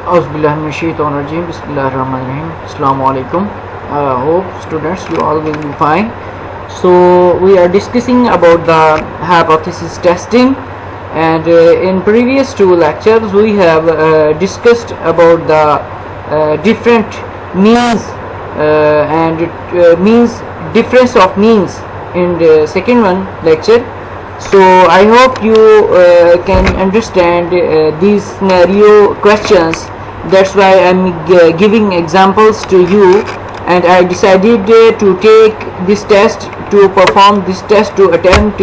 Auzubillahiminash-shaytanir-rajim. Bismillahir-rahmanir-rahim. Assalamualaikum. Hope students you all will be fine. So we are discussing about the hypothesis testing, and in previous two lectures we have discussed about the different means and means difference of means in the second one lecture. So I hope you can understand these scenario questions. That's why I'm giving examples to you, and I decided to take this test, to perform this test, to attempt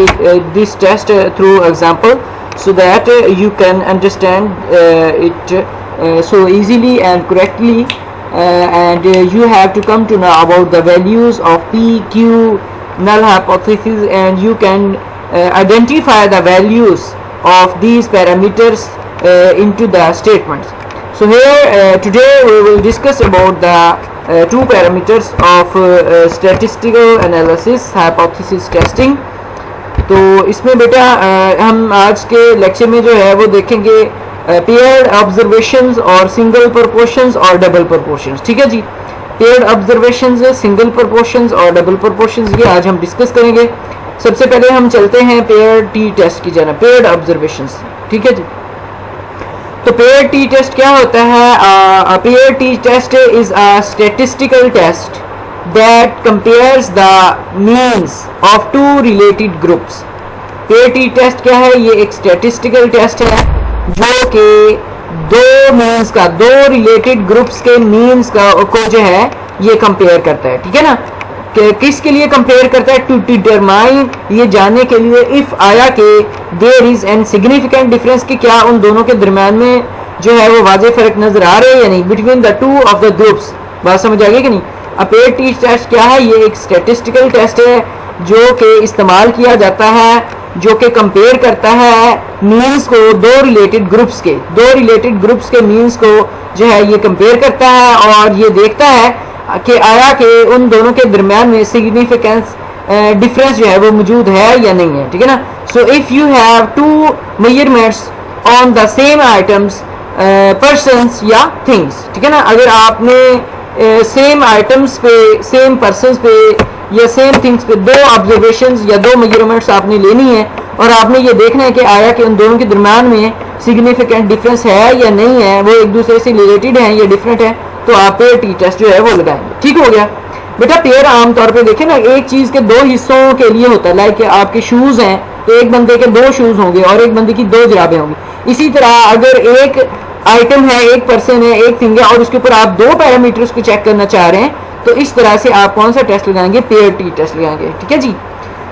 this test through example, so that you can understand it so easily and correctly, and you have to come to know about the values of P, Q, null hypothesis, and you can identify the values of these parameters into the statements. So here today we will discuss about the two parameters of statistical analysis hypothesis testing. तो इसमें बेटा हम आज के lecture में जो है वो देखेंगे पेयर्ड ऑब्जर्वेशंस और सिंगल प्रोपोर्शंस और डबल प्रोपोर्शंस. ठीक है जी, पेयर्ड ऑब्जर्वेशंस, सिंगल प्रोपोर्शंस और डबल प्रोपोर्शंस, ये आज हम डिस्कस करेंगे. सबसे पहले हम चलते हैं पेयर्ड टी टेस्ट की जाना, पेयर्ड ऑब्जर्वेशंस. ठीक है जी, तो पेयर्ड टी टेस्ट क्या होता है? Paired t test is a statistical test that compares the means of two related groups. Paired t test क्या है? ये एक स्टैटिस्टिकल टेस्ट है जो कि दो मीन्स का, दो रिलेटेड ग्रुप्स के मीन्स का को जो है ये कंपेयर करता है. ठीक है ना, किसके लिए कंपेयर करता है? टू डिटरमाइन, ये जानने के लिए, इफ आया कि there is an significant difference, कि क्या उन दोनों के दरम्यान में जो है वो वाज़ेह फर्क नजर आ रहे हैं या नहीं, between the two of the groups. बात समझ आ गई कि नहीं? अ पेयर्ड टी टेस्ट क्या है? ये एक स्टैटिस्टिकल टेस्ट है जो कि इस्तेमाल किया जाता है, जो कि कंपेयर करता है मीन्स को दो रिलेटेड ग्रुप्स के, दो रिलेटेड ग्रुप्स के मीन्स को जो है ये कंपेयर करता है और ये देखता है कि आया कि उन दोनों के दरमियान में सिग्निफिकेंस डिफरेंस जो है वो मौजूद है या नहीं है. ठीक है ना. So if you have two measurements on the same items, persons या थिंग्स. ठीक है ना, अगर आपने सेम आइटम्स पे, सेम पर्सन्स पे या सेम थिंग्स पे दो ऑब्जर्वेशंस या दो मेजरमेंट्स आपने लेनी है और आपने ये देखना है कि आया कि उन दोनों के दरमियान में सिग्निफिकेंट डिफरेंस है या नहीं है, वो एक दूसरे से रिलेटेड हैं या डिफरेंट है, तो आप पेयर टी टेस्ट जो है वो लगाएंगे. ठीक हो गया बेटा. पेयर आमतौर पे देखें ना, एक चीज़ के दो हिस्सों के लिए होता है. लाइक आपके शूज़ हैं तो एक बंदे के दो शूज़ होंगे और एक बंदे की दो जुराबें होंगी. इसी तरह अगर एक आइटम है, एक पर्सन है, एक थिंग है और उसके ऊपर आप दो पैरामीटर्स को चेक करना चाह रहे हैं, तो इस तरह से आप कौन सा टेस्ट लगाएंगे? पेयर टी टेस्ट लगाएंगे. ठीक है जी.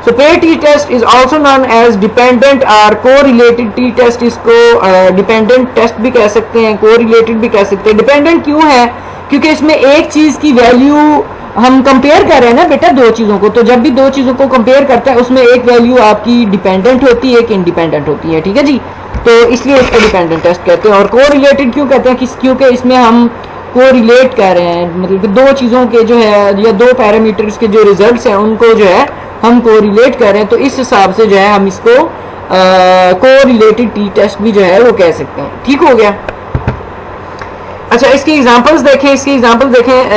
So pair T test is also known as dependent और कोरिलेटेड टी टेस्ट. इसको डिपेंडेंट टेस्ट भी कह सकते हैं, कोरिलेटेड भी कह सकते हैं. डिपेंडेंट क्यों है? क्योंकि इसमें एक चीज़ की वैल्यू हम कंपेयर कर रहे हैं ना बेटा, दो चीज़ों को. तो जब भी दो चीज़ों को कंपेयर करता है उसमें एक वैल्यू आपकी डिपेंडेंट होती है, एक इंडिपेंडेंट होती है. ठीक है जी, तो इसलिए इसको डिपेंडेंट टेस्ट कहते हैं. और कोरिलेटेड क्यों कहते हैं? क्योंकि इसमें हम कोरिलेट कर रहे हैं, मतलब कि दो चीज़ों के जो है या दो पैरामीटर्स के जो रिजल्ट्स हैं उनको जो है हम कोरिलेट कर रहे हैं, तो इस हिसाब से जो है हम इसको कोरिलेटेड टी टेस्ट भी जो है वो कह सकते हैं. ठीक हो गया. अच्छा, इसकी एग्जांपल्स देखें, इसकी एग्जांपल देखें.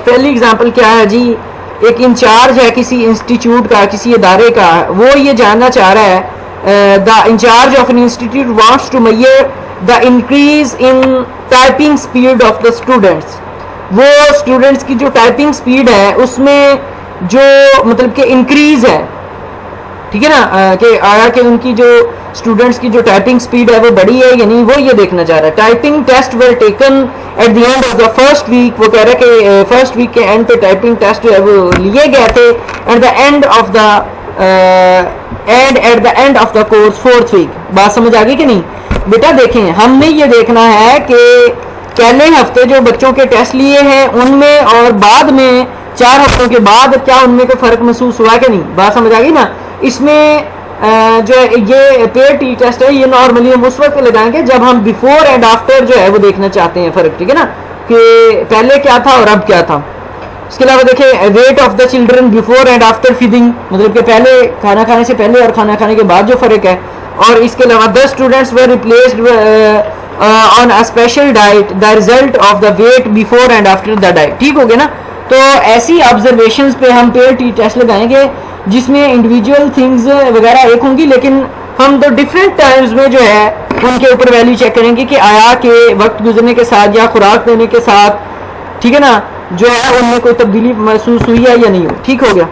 पहली एग्जांपल क्या है जी? एक इंचार्ज है किसी इंस्टीट्यूट का, किसी इदारे का, वो ये जानना चाह रहा है, the incharge of an institute wants to measure the increase in typing speed of the students. वो स्टूडेंट्स की जो टाइपिंग स्पीड है उसमें जो मतलब कि इंक्रीज है. ठीक है ना, कि आया कि उनकी जो स्टूडेंट्स की जो टाइपिंग स्पीड है वो बढ़ी है या नहीं, वो ये देखना चाह रहा है. Typing test were taken at the end of the first week. वो कह रहा है कि फर्स्ट वीक के एंड पे टाइपिंग टेस्ट जो है वो लिए गए थे at the end of the course fourth week. बात समझ आ गई कि नहीं बेटा? देखें, हमने ये देखना है कि पहले हफ्ते जो बच्चों के टेस्ट लिए हैं उनमें और बाद में 4 हफ्तों के बाद क्या उनमें कोई फ़र्क महसूस हुआ कि नहीं. बात समझ आ गई ना? इसमें जो ये पेयर टी टेस्ट है ये नॉर्मली हम उस वक्त लगाएंगे जब हम बिफोर एंड आफ्टर जो है वो देखना चाहते हैं फ़र्क. ठीक है ना, कि पहले क्या था और अब क्या था. इसके अलावा देखें weight of the children before and after feeding, मतलब कि पहले खाना खाने से पहले और खाना खाने के बाद जो फ़र्क है. और इसके अलावा 10 students were replaced on a special diet the result of the weight before and after the diet. ठीक हो गया ना। तो ऐसी ऑब्जर्वेशंस पे हम पेयर टी टेस्ट लगाएंगे जिसमें इंडिविजुअल थिंग्स वगैरह एक होंगी, लेकिन हम तो डिफरेंट टाइम्स में जो है उनके ऊपर वैल्यू चेक करेंगे कि आया कि वक्त गुजरने के साथ या खुराक देने के साथ, ठीक है ना, जो है उनमें कोई तब्दीली महसूस हुई है या नहीं हुई। ठीक हो गया।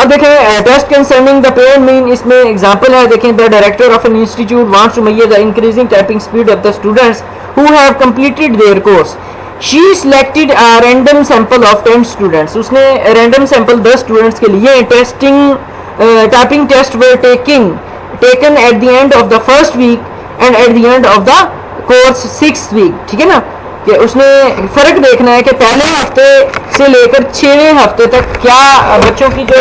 अब देखें test concerning the pair mean, इसमें एग्जांपल है। देखें the director of an institute wants to measure the increasing typing speed of the students who have completed their course. She selected a random sample of 10 students. उसने random sample 10 students के लिए typing test were taken at the end of the first week and at the end of the course 6th week. ठीक है ना, कि उसने फ़र्क देखना है कि पहले हफ्ते से लेकर 6वें हफ्ते तक क्या बच्चों की जो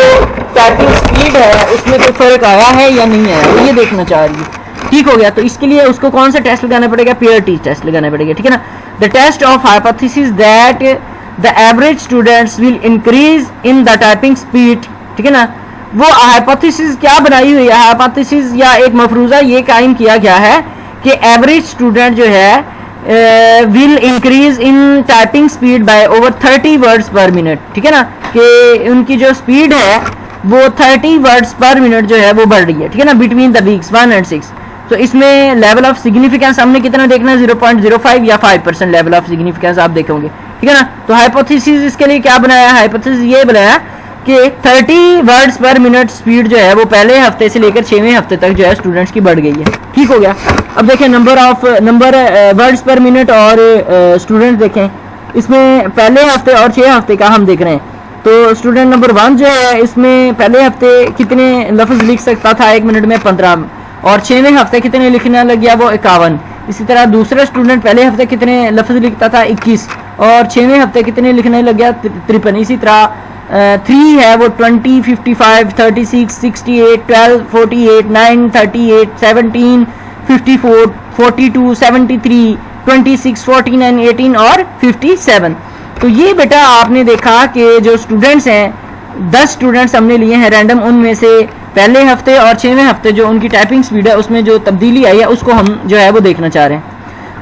टाइपिंग स्पीड है उसमें कोई फ़र्क आया है या नहीं आया, वो ये देखना चाह रही है। ठीक हो गया। तो इसके लिए उसको कौन सा टेस्ट लगाना पड़ेगा? पेयर टी टेस्ट लगाना पड़ेगा। ठीक है ना। The test of hypothesis that the average students will increase in the typing speed. ठीक है ना। वो हाइपोथेसिस क्या बनाई हुई है? हाइपोथेसिस या एक मफरूज़ा ये कायम किया गया है कि एवरेज स्टूडेंट जो है will increase in typing speed bye over 30 words पर मिनट। ठीक है ना, कि उनकी जो स्पीड है वो 30 वर्ड्स पर मिनट जो है वो बढ़ रही है। ठीक है ना, बिटवीन द वीक्स 1 and 6। तो इसमें लेवल ऑफ सिग्निफिकेंस हमने कितना देखना है? 0.05 या 5% लेवल ऑफ सिग्निफिकेंस आप देखोगे। ठीक है ना। तो हाइपोथेसिस इसके लिए क्या बनाया? हाइपोथेसिस ये बनाया कि 30 वर्ड्स पर मिनट स्पीड जो है वो पहले हफ्ते से लेकर 6वें हफ्ते तक जो है स्टूडेंट्स की बढ़ गई है। ठीक हो गया। अब देखें नंबर वर्ड्स पर मिनट और स्टूडेंट देखें, इसमें पहले हफ्ते और 6 हफ्ते का हम देख रहे हैं। तो स्टूडेंट नंबर 1 जो है इसमें पहले हफ्ते कितने लफ्ज़ लिख सकता था 1 मिनट में? 15। और 6वें हफ्ते कितने लिखना लग गया? वो 51। इसी तरह दूसरा स्टूडेंट पहले हफ्ते कितने लफ्ज़ लिखता था? 21। और 6वें हफ्ते कितने लिखने लग गया? 53। इसी तरह 3 है वो 20, 55, 36, 68, 12, 48, 9, 38, 17, 54, 42, 73, 26, 49, 18 और 57। तो ये बेटा आपने देखा कि जो स्टूडेंट्स हैं 10 स्टूडेंट्स हमने लिए हैं रैंडम, उनमें से पहले हफ्ते और 6वें हफ्ते जो उनकी टाइपिंग स्पीड है उसमें जो तब्दीली आई है उसको हम जो है वो देखना चाह रहे हैं।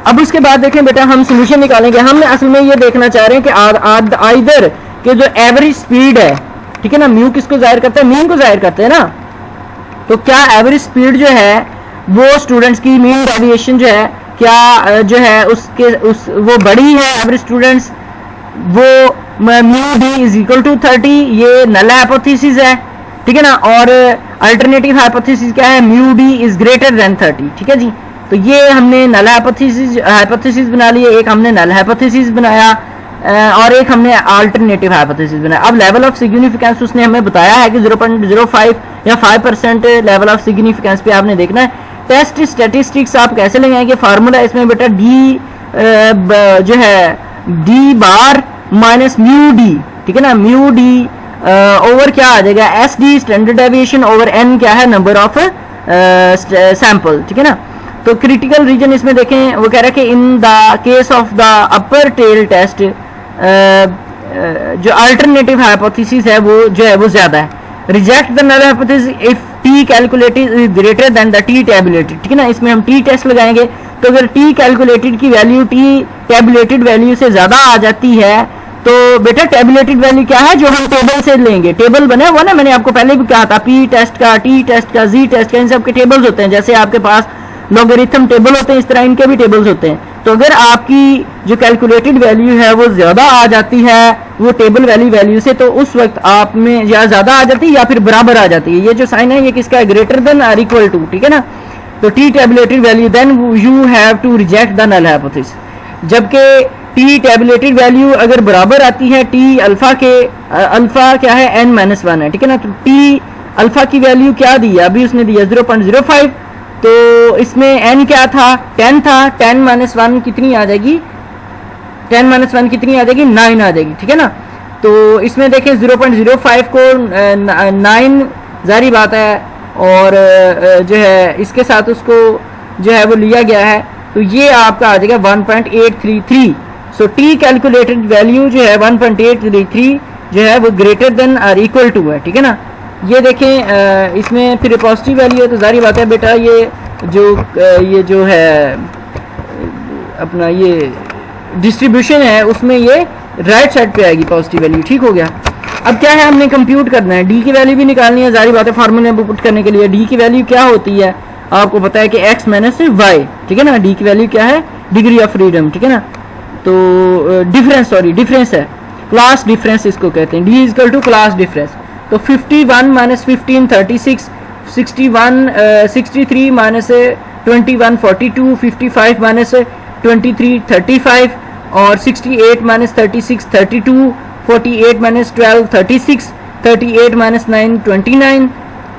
अब उसके बाद देखें बेटा हम सोल्यूशन निकालेंगे। हम असल में ये देखना चाह रहे हैं कि आइदर कि जो एवरेज स्पीड है, ठीक है ना, म्यू किसको जाहिर करता है? मीन को जाहिर करते हैं ना। तो क्या एवरेज स्पीड जो है वो स्टूडेंट्स की मीन डेविएशन जो है क्या जो है वो बड़ी है? एवरेज स्टूडेंट्स वो mu d is equal to 30, ये नल हाइपोथेसिस है। ठीक है ना। और अल्टरनेटिव हाइपोथेसिस क्या है? Mu d is greater then 30। ठीक है जी। तो ये हमने नल हाइपोथेसिस बना लिए, एक हमने नल हाइपोथेसिस बनाया और एक हमने अल्टरनेटिव हाइपोथेसिस बनाया। अब लेवल ऑफ सिग्निफिकेंस उसने हमें बताया है कि 0.05 या 5% लेवल ऑफ सिग्निफिकेंस पे आपने देखना है। टेस्ट स्टैटिस्टिक्स आप कैसे लगाएंगे? फार्मूला इसमें बेटा डी जो है d bar minus mu d. ठीक है ना। म्यू डी ओवर क्या आ जाएगा? S d standard deviation over n क्या है? Number of sample. ठीक है ना। तो क्रिटिकल रीजन इसमें देखें वो कह रहा है कि in the case of the upper tail test जो अल्टरनेटिव हाइपोथेसिस है वो जो है वो ज्यादा है। Reject the null hypothesis if t calculated is greater than the t tabulated. ठीक है ना। इसमें हम टी टेस्ट लगाएंगे, तो अगर टी कैलकुलेटेड की वैल्यू टी टैबुलेटेड वैल्यू से ज्यादा आ जाती है तो बेटा टैबुलेटेड वैल्यू क्या है? जो हम टेबल से लेंगे। टेबल बना हुआ ना, मैंने आपको पहले भी कहा था, पी टेस्ट का, टी टेस्ट का, जी टेस्ट का, इन सब के टेबल्स होते हैं। जैसे आपके पास लॉगरिथम टेबल होते हैं, इस तरह इनके भी टेबल्स होते हैं। तो अगर आपकी जो कैलकुलेटेड वैल्यू है वो ज्यादा आ जाती है वो टेबल वैल्यू से, तो उस वक्त आप में या ज्यादा आ जाती है या फिर बराबर आ जाती है। ये जो साइन है ये किसका है? ग्रेटर देन और इक्वल टू। ठीक है ना। तो t tabulated value then you have to reject the null hypothesis. जबकि टी टैबुलेटेड वैल्यू अगर बराबर आती है टी अल्फा के, अल्फा क्या है? n-1 है। ठीक है ना। तो टी अल्फा की वैल्यू क्या दी है? अभी उसने दिया 0.05। तो इसमें n क्या था? 10 था। 10-1 कितनी आ जाएगी? 10-1 कितनी आ जाएगी? 9 आ जाएगी। ठीक है ना। तो इसमें देखें 0.05 को 9 जारी बात है और जो है इसके साथ उसको जो है वो लिया गया है, तो ये आपका आ जाएगा 1.833। सो टी कैलकुलेटेड वैल्यू जो है 1.833 जो है वो ग्रेटर देन और इक्वल टू है। ठीक है ना। ये देखें इसमें फिर पॉजिटिव वैल्यू है तो जारी बात है बेटा ये जो है अपना ये डिस्ट्रीब्यूशन है उसमें ये राइट साइड पे आएगी पॉजिटिव वैल्यू। ठीक हो गया। अब क्या है, हमने कंप्यूट करना है, डी की वैल्यू भी निकालनी है, जारी बात है फार्मूले में पुट करने के लिए। डी की वैल्यू क्या होती है आपको पता है कि x माइनस वाई, ठीक है ना। डी की वैल्यू क्या है, डिग्री ऑफ फ्रीडम, ठीक है ना। तो डिफरेंस है, क्लास डिफरेंस इसको कहते हैं। D is equal to class difference. तो 51 माइनस 15 36, 63 माइनस 21 42, 55 माइनस 23 35 और 68 माइनस 36 32, 48 माइनस 12 36, 38 माइनस 9 29,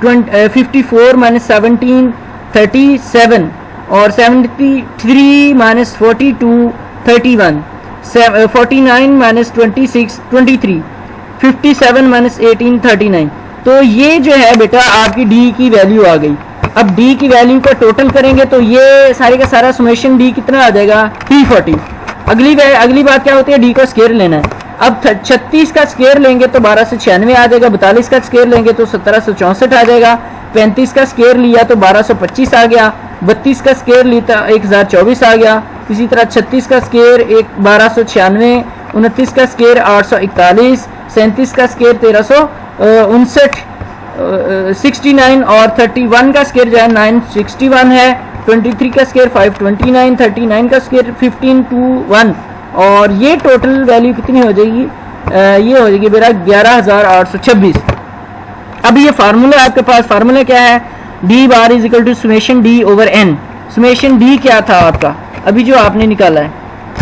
54 माइनस 17 37 और 73 माइनस 42 31, 49 माइनस 26 23, 57 माइनस 18 39। तो ये जो है बेटा आपकी डी की वैल्यू आ गई। अब डी की वैल्यू को टोटल करेंगे तो ये सारे का सारा समेशन डी कितना आ जाएगा, 340। अगली बात क्या होती है, डी का स्केयर लेना है। अब 36 का स्केयर लेंगे तो 1296 आ जाएगा, 42 का स्केयर लेंगे तो 1764 आ जाएगा, 35 का स्केयर लिया तो 1225 आ गया, 32 का स्केयर लिया 1024 आ गया, इसी तरह 36 का स्केयर 1296, 29 का स्केयर 841, 37 का स्केयर 1359, 69 और 31 का स्केयर जो है 961 है, 23 का स्केयर 529, 39 का स्केयर 1521 और ये टोटल वैल्यू कितनी हो जाएगी, ये हो जाएगी मेरा 11826। अब ये फार्मूला आपके पास, फार्मूला क्या है, d bar is equal to summation d over n. Summation d क्या था आपका, अभी जो आपने निकाला है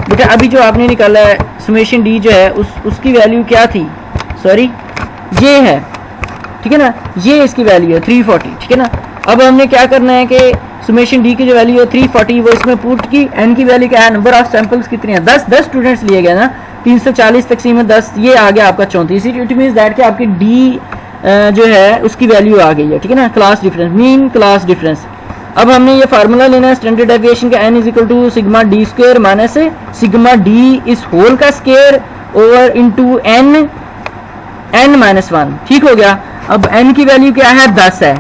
बेटा, अभी जो आपने निकाला है समेशन डी जो है उसकी वैल्यू क्या थी, सॉरी ये है, ठीक है ना, ये इसकी वैल्यू है 340, ठीक है ना। अब हमने क्या करना है कि समेशन डी की जो वैल्यू है 340 वो इसमें पुट की। एन की वैल्यू क्या है, नंबर ऑफ सैंपल्स कितने हैं, 10 स्टूडेंट्स लिए गए ना, 340 तकसीम में 10, ये आ गया आपका 34। इट मीन्स दैट कि आपकी डी जो है उसकी वैल्यू आ गई है, ठीक है ना, class difference, mean class difference. अब हमने ये फार्मूला लेना है स्टैंडर्ड डेविएशन का, n is equal to sigma d square minus sigma d इस होल का square over into n minus 1। ठीक हो गया। अब n की वैल्यू क्या है, 10 है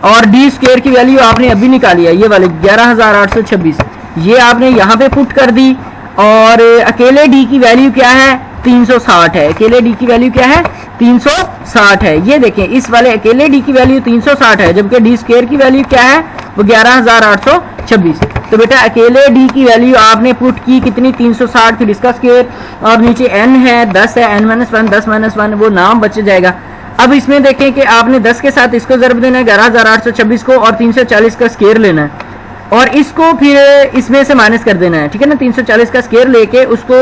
और डी स्क्वायर की वैल्यू आपने अभी निकाली है, ये वाले 11826, ये आपने यहाँ पे पुट कर दी। और अकेले डी की वैल्यू क्या है, 360 है। अकेले डी की वैल्यू क्या है, 360 है। ये देखें इस वाले अकेले डी की वैल्यू 360 है, जबकि डी स्क्वायर की वैल्यू क्या है, वो 11826। तो बेटा अकेले डी की वैल्यू आपने पुट की कितनी, 360, फिर इसका स्क्वायर और नीचे n है 10 है, n माइनस 1 10 माइनस 1 वो नाम बच जाएगा। अब इसमें देखें कि आपने 10 के साथ इसको ज़रब देना है 11826 को और 340 का स्क्वायर लेना है और इसको फिर इसमें से माइनस कर देना है, ठीक है ना। 340 का स्क्वायर लेके उसको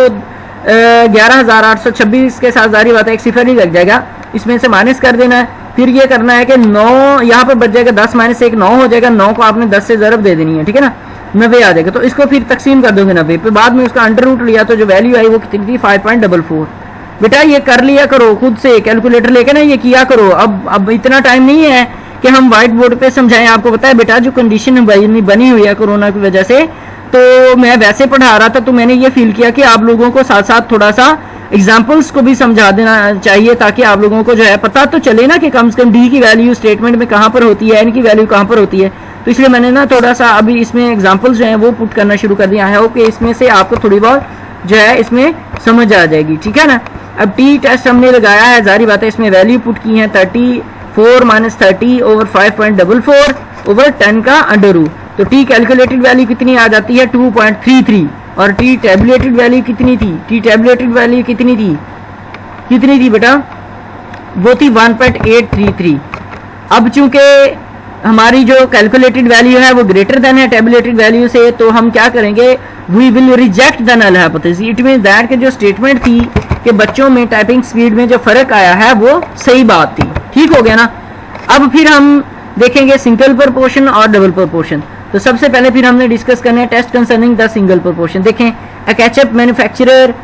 11826 के साथ जारी बात है एक सिफर ही लग जाएगा, इसमें से माइनस कर देना है। फिर ये करना है कि 9 यहाँ पर बच जाएगा, 10 माइनस 1 9 हो जाएगा, 9 को आपने 10 से ज़रब दे देनी है, ठीक है ना, 90 आ जाएगा। तो इसको फिर तकसीम कर दोगे 90 पे, बाद में उसका अंडर रूट लिया तो जो वैल्यू आई वो कितनी थी, 5.44। बेटा ये कर लिया करो खुद से, कैलकुलेटर लेके ना ये किया करो। अब इतना टाइम नहीं है कि हम व्हाइट बोर्ड पे समझाएं। आपको पता है बेटा जो कंडीशन बनी हुई है कोरोना की वजह से, तो मैं वैसे पढ़ा रहा था तो मैंने ये फील किया कि आप लोगों को साथ साथ थोड़ा सा एग्जाम्पल्स को भी समझा देना चाहिए, ताकि आप लोगों को जो है पता तो चले ना कि कम से कम डी की वैल्यू स्टेटमेंट में कहाँ पर होती है, एन की वैल्यू कहाँ पर होती है। तो इसलिए मैंने ना थोड़ा सा अभी इसमें एग्जाम्पल्स जो हैं वो पुट करना शुरू कर दिया है, ओके इसमें से आपको थोड़ी बहुत जो है इसमें समझ आ जाएगी, ठीक है ना। अब टी टेस्ट हमने लगाया है, जारी बात है इसमें वैल्यू पुट की है 34 माइनस 30 ओवर 5.44 ओवर 10 का अंडर रूट। तो टी कैलकुलेटेड वैल्यू कितनी आ जाती है, 2.33 और टी टैबुलेटेड वैल्यू कितनी थी, टी टैबुलेटेड वैल्यू कितनी थी बेटा, वो थी 1.833। अब चूंकि हमारी जो कैलकुलेटेड वैल्यू है वो ग्रेटर देन है टैबुलेटेड वैल्यू से, तो हम क्या करेंगे, we will reject the null hypothesis. It means that कि जो स्टेटमेंट थी कि बच्चों में टाइपिंग स्पीड में जो फर्क आया है वो सही बात थी, ठीक हो गया ना। अब फिर हम देखेंगे सिंगल प्रोपोर्शन और डबल प्रोपोर्शन। तो सबसे पहले फिर हमने डिस्कस करना है test concerning the single proportion. देखें, a ketchup manufacturer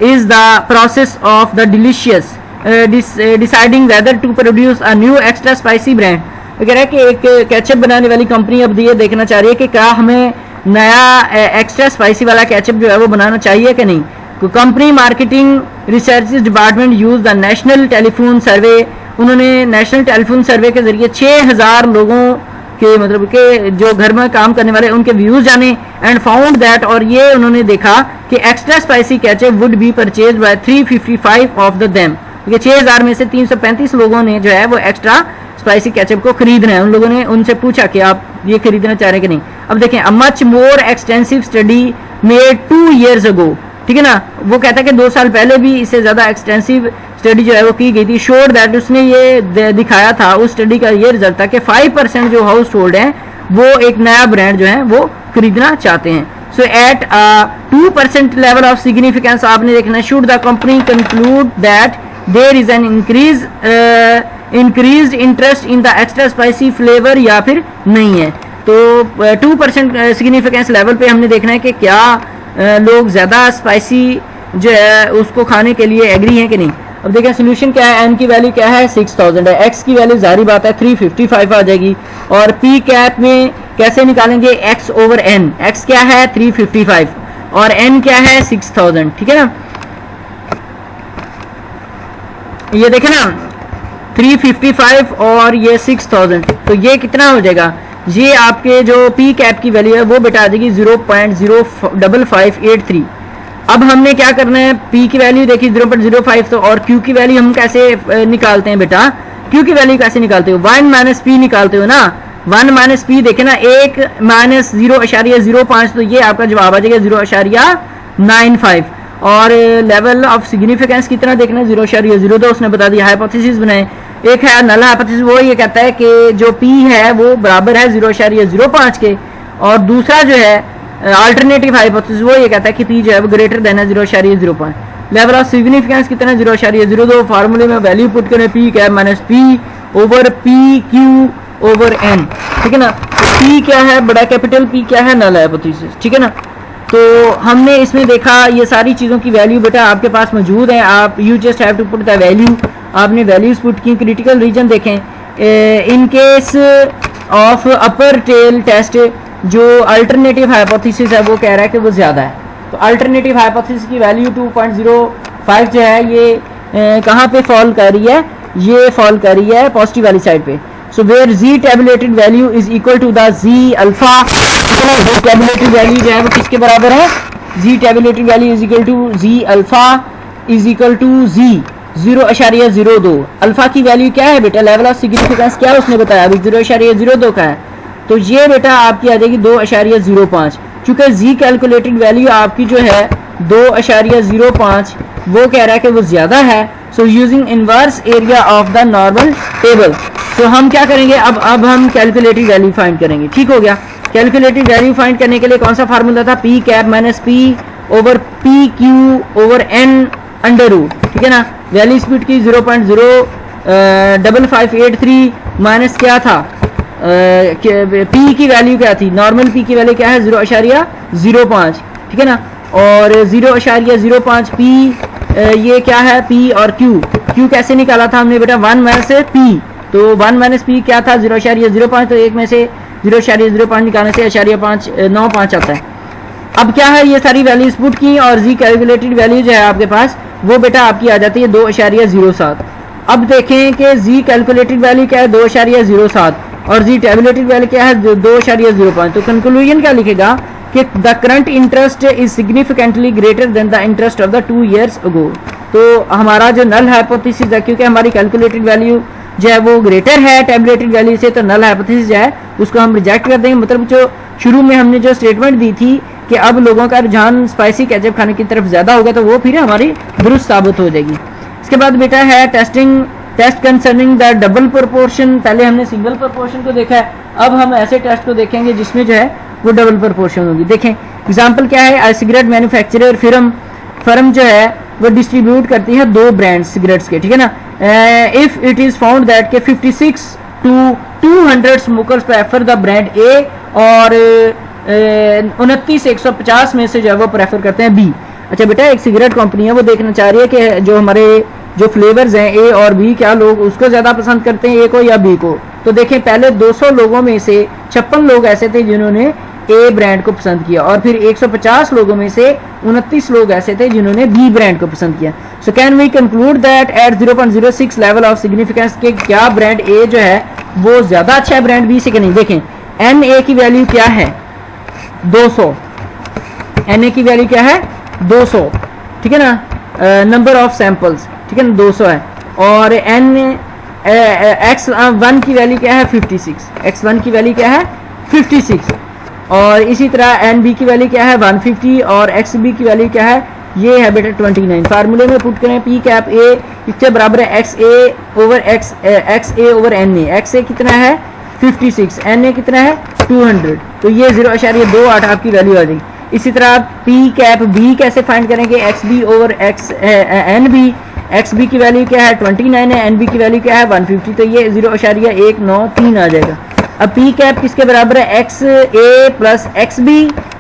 is the process of the delicious deciding whether to produce a new extra spicy brand. वो कह रहा है कि एक केचप बनाने वाली कंपनी अब ये देखना चाह रही है कि क्या हमें नया एक्स्ट्रा स्पाइसी वाला केचप जो है वो बनाना चाहिए कि नहीं। Company marketing research department use the national telephone survey. उन्होंने नेशनल टेलीफोन सर्वे के जरिए 6000 लोगों के मतलब के जो घर में काम करने वाले उनके व्यूज जाने एंड फाउंड दैट, और ये उन्होंने देखा कि extra spicy ketchup would be purchase by 355 of the them. 6000 में से 335 लोगों ने जो है वो एक्स्ट्रा स्पाइसी केचप को खरीदना है। उन लोगों ने उनसे पूछा कि आप ये खरीदना चाह रहे हैं कि नहीं। अब देखें, a much more extensive study made 2 years ago, ठीक है ना, वो कहता है कि 2 साल पहले भी इससे ज्यादा एक्सटेंसिव स्टडी जो है वो की गई थी। शोड दैट, उसने ये दिखाया था, उस स्टडी का ये रिजल्ट था कि 5% जो हाउस होल्ड है वो एक नया ब्रांड जो है वो खरीदना चाहते हैं। So at 2% level of significance आपने देखना, should the company conclude that there is an increased interest in the extra spicy flavour या फिर नहीं है। तो 2% सिग्निफिकेंस लेवल पे हमने देखना है कि क्या लोग ज़्यादा स्पाइसी जो है उसको खाने के लिए एग्री हैं कि नहीं। अब देखें सोल्यूशन क्या है, एन की वैल्यू क्या है 6000 है, एक्स की वैल्यू जारी बात है 355 आ जाएगी, और पी कैप में कैसे निकालेंगे, एक्स ओवर एन, एक्स क्या है 355 और एन क्या है 6000, ठीक है ना। ये देखें ना 355 और ये 6000, तो ये कितना हो जाएगा, ये आपके जो पी कैप की वैल्यू है वो बेटा आ जाएगी 0.05583। अब हमने क्या करना है, पी की वैल्यू देखिए 0.05, तो और क्यू की वैल्यू हम कैसे निकालते हैं बेटा, क्यू की वैल्यू कैसे निकालते हो, 1 माइनस पी निकालते हो ना, 1 माइनस पी देखे ना, 1 माइनस 0.05, तो ये आपका जवाब आ जाएगा 0.95। और लेवल ऑफ सिग्निफिकेंस कितना देखना है 0.02, उसने बता दिया। हाइपोथेसिस बनाए, एक है नल हाइपोथेसिस, वो ये कहता है कि जो पी है वो बराबर है 0.05 के, और दूसरा जो है अल्टरनेटिव हाइपोथेसिस वो ये कहता है कि पी जो है वो ग्रेटर देन है 0.05। लेवल ऑफ सिग्निफिकेंस कितना है 0.02, फार्मूले में वैल्यू पुट करें पी क्या minus p over p q over n, ठीक है ना। तो पी क्या है, बड़ा कैपिटल पी क्या है, नल हाइपोथेसिस, ठीक है ना। तो हमने इसमें देखा ये सारी चीज़ों की वैल्यू बेटा आपके पास मौजूद है, आप you just have to put the value, आपने वैल्यूज पुट की। क्रिटिकल रीजन देखें, in case of upper tail test जो अल्टरनेटिव हाइपोथेसिस है वो कह रहा है कि वो ज़्यादा है, तो अल्टरनेटिव हाइपोथेसिस की वैल्यू 2.05 जो है ये कहाँ पे फॉल कर रही है, ये फॉल कर रही है पॉजिटिव वाली साइड पे। So where G tabulated value is equal to the G alpha, G tabulated value जो है वो किसके बराबर है, G tabulated value is equal to G alpha is equal to G 0.02। Alpha की वैल्यू क्या है बेटा, लेवल ऑफ सिग्निफिकेंस क्या उसने बताया अभी 0.02 का है, तो ये बेटा आपकी आ जाएगी 2.05। चूंकि जी कैलकुलेटेड वैल्यू आपकी जो है 2.05 वो कह रहा है कि वो ज़्यादा है, so using inverse area of the normal table, तो हम क्या करेंगे, अब हम कैलकुलेटेड वैल्यू फाइंड करेंगे, ठीक हो गया। कैलकुलेटेड वैल्यू फाइंड करने के लिए कौन सा फार्मूला था, p cap minus p over p q over n under root, ठीक है ना। वैल्यू स्पीड की 0.05583 माइनस क्या था, पी की वैल्यू क्या थी, नॉर्मल पी की वैल्यू क्या है 0.05, ठीक है ना, और 0.05 पी ये क्या है पी और क्यू, क्यू कैसे निकाला था हमने बेटा 1 माइनस पी, तो 1 माइनस पी क्या था 0.05, तो एक में से 0.05 निकालने से 0.95 आता है। अब क्या है, ये सारी वैल्यूज पुट की और जी कैलकुलेटेड वैल्यू जो है आपके पास वो बेटा आपकी आ जाती है 2.07। अब देखें कि जी कैलकुलेटेड वैल्यू क्या है 2.07 और जी टेबुलेटेड वैल्यू क्या है 2.05, तो कंक्लूजन क्या लिखेगा कि the current interest is significantly greater than the interest of the 2 years ago। तो हमारा जो नल हाइपोथेसिस है, क्योंकि हमारी कैलकुलेटेड वैल्यू जो है वो ग्रेटर है टेबुलेटेड वैल्यू से, तो नल हाइपोथेसिस जो है उसको हम रिजेक्ट कर देंगे। मतलब जो शुरू में हमने जो स्टेटमेंट दी थी कि अब लोगों का रुझान स्पाइसी केचप खाने की तरफ ज़्यादा होगा, तो वो फिर हमारी दुरुस्त साबित हो जाएगी। इसके बाद बेटा है test concerning the double proportion. पहले हमने सिंगल प्रोपोर्शन को देखा है, अब हम ऐसे टेस्ट को देखेंगे जिसमें जो है वो डबल प्रोपोर्शन होगी। देखें एग्जांपल क्या है, सिगरेट मैन्युफैक्चरर फर्म जो है वो डिस्ट्रीब्यूट करती है 2 ब्रांड सिगरेट्स के, ठीक है ना। If it is found that के 56 to 200 smokers prefer the brand ए और 29 से 150 में से जो है वो प्रेफर करते हैं बी। अच्छा बेटा, एक सिगरेट कंपनी है वो देखना चाह रही है कि जो हमारे जो फ्लेवर्स हैं ए और बी, क्या लोग उसको ज़्यादा पसंद करते हैं, ए को या बी को। तो देखें पहले 200 लोगों में से 56 लोग ऐसे थे जिन्होंने ए ब्रांड को पसंद किया, और फिर 150 लोगों में से 29 लोग ऐसे थे जिन्होंने बी ब्रांड को पसंद किया। So can we conclude that at 0.06 level of significance के क्या ब्रांड ए जो है वो ज़्यादा अच्छा है ब्रांड बी से कि नहीं। देखें NA की वैल्यू क्या है 200, NA की वैल्यू क्या है 200, ठीक है ना, नंबर ऑफ सैंपल्स, ठीक है ना 200 है। और X1 की वैल्यू क्या है 56, X1 की वैल्यू क्या है 56। और इसी तरह NB की वैल्यू क्या है 150 और XB की वैल्यू क्या है, ये है बेटा 29। फार्मूले में पुट करें पी कैप ए इसके बराबर है XA ओवर NA। XA कितना है 56, NA कितना है 200, तो ये 0.28 आपकी वैल्यू आ जाएगी। इसी तरह आप पी कैप बी कैसे फाइंड करेंगे, XB ओवर NB। XB की वैल्यू क्या है 29 है, NB की वैल्यू क्या है 150, तो ये 0.193 आ जाएगा। अब पी कैप किसके बराबर है XA plus XB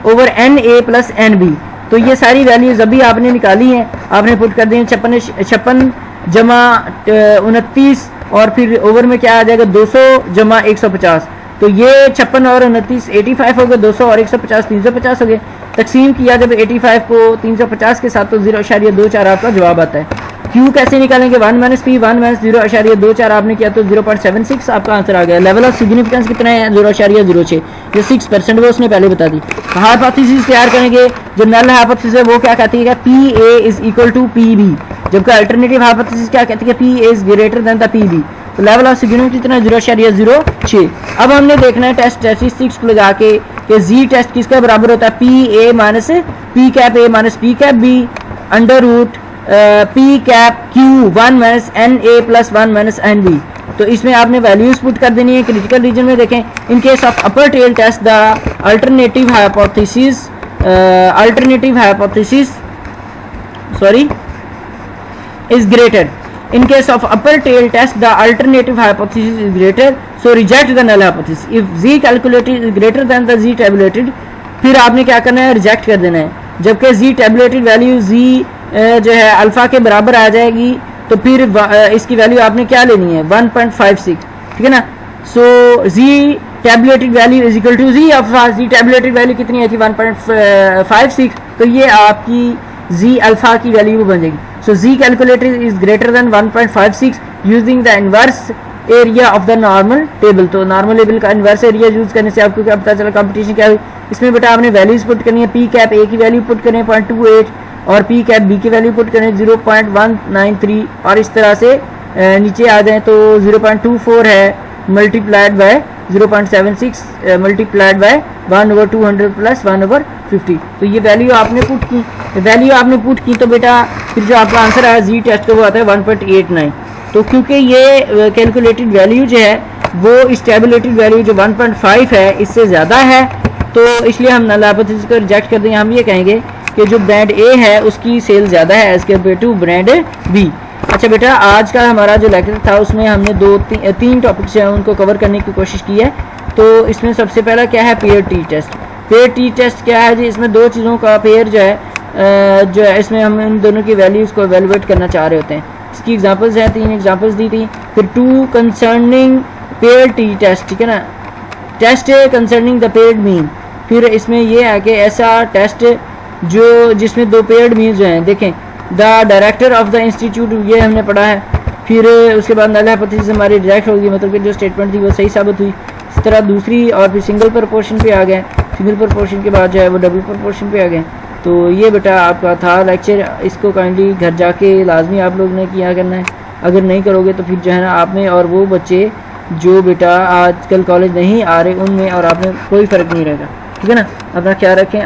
over NA plus NB। तो ये सारी वैल्यूज अभी आपने निकाली हैं, आपने पुट कर दी 56 जमा 29 और फिर ओवर में क्या आ जाएगा 200 जमा 150। तो ये 56 और 29 85 हो गए, 200 और 150 350 हो गए। तकसीम किया जब 85 को 350 के साथ तो 0.24 आपका जवाब आता है। क्यू कैसे निकालेंगे 1 माइनस पी 1 माइनस 0.24 आपने किया तो 0.76 आपका आंसर आ गया। लेवल ऑफ सिग्निफिकेंस कितना है 0.06, ये 6% वो उसने पहले बता दी। हाइपोथेसिस तैयार करेंगे, जो नल हाइपोथेसिस है वो क्या कहती है p a is equal to p b, जबकि अल्टरनेटिव हाइपोथेसिस क्या कहती है p a is greater than the p b. तो लेवल ऑफ सिग्निफिकेंस कितना 0.06। अब हमने देखना है टेस्ट स्टैटिस्टिक्स को लगा के कि जी टेस्ट किसका बराबर होता है p a minus p cap a minus p cap b under root p cap q 1 minus n a plus 1 minus n b. तो इसमें आपने वैल्यूज पुट कर देनी है। क्रिटिकल रीजन में देखें in case of upper tail test the alternative hypothesis is greater. In case of upper tail test the alternative hypothesis is greater, so reject the null hypothesis. If z calculated is greater than the z tabulated, फिर आपने क्या करना है reject कर देना है। जबकि z tabulated value z जो है अल्फा के बराबर आ जाएगी तो फिर इसकी वैल्यू आपने क्या लेनी है 1.56, ठीक है ना। So z tabulated value is equal to z alpha. z tabulated value कितनी है 1.56, तो ये आपकी z अल्फा की वैल्यू बन जाएगी। So z calculated is greater than 1.56 using the inverse area of the normal table। तो नॉर्मल टेबल का इन्वर्स एरिया यूज करने से आपको क्या पता चला कंपटीशन क्या हुई। इसमें बेटा आपने वैल्यूज पुट करनी है, पी कैप ए की वैल्यू पुट करें 0.28 और पी कैप बी की वैल्यू पुट करें 0.193 और इस तरह से नीचे आ जाए तो 0.24 है multiplied by 0.76 multiplied by 1/200 plus 1/50। तो ये वैल्यू आपने पुट की तो बेटा फिर जो आपका आंसर आया जी टेस्ट का वो आता है 1.89। तो क्योंकि ये कैलकुलेटेड वैल्यू जो है वो स्टेबुलेटेड वैल्यू जो 1.5 है इससे ज़्यादा है, तो इसलिए हम नल हाइपोथेसिस को रिजेक्ट कर देंगे। हम ये कहेंगे कि जो ब्रांड ए है उसकी सेल ज़्यादा है as compare to brand B. अच्छा बेटा आज का हमारा जो लेक्चर था उसमें हमने तीन टॉपिक्स हैं उनको कवर करने की कोशिश की है। तो इसमें सबसे पहला क्या है pair T test. Pair T test क्या है जी, इसमें दो चीज़ों का पेयर जो है इसमें हम इन दोनों की वैल्यूज़ को एवेलुएट करना चाह रहे होते हैं। इसकी एग्जांपल्स हैं, 3 एग्जांपल्स दी थी। फिर 2 कंसर्निंग पेयर टी टेस्ट, ठीक है ना, test concerning the paired mean. फिर इसमें यह है कि ऐसा टेस्ट जो जिसमें 2 पेयर्ड मीन जो हैं, देखें the director of the institute, ये हमने पढ़ा है। फिर उसके बाद नल हाइपोथेसिस हमारी रिजेक्ट होगी, मतलब कि जो स्टेटमेंट थी वो सही साबित हुई। इस तरह दूसरी और फिर सिंगल प्रोपोर्शन पे आ गए, सिंगल प्रोपोर्शन के बाद जो है वो डबल प्रोपोर्शन पे आ गए। तो ये बेटा आपका था लेक्चर, इसको काइंडली घर जाके लाजमी आप लोग ने किया करना है। अगर नहीं करोगे तो फिर जो है ना आप में और वो बच्चे जो बेटा आजकल कॉलेज नहीं आ रहे उनमें और आप में कोई फ़र्क नहीं रहेगा, ठीक है ना। अपना ख्याल रखें।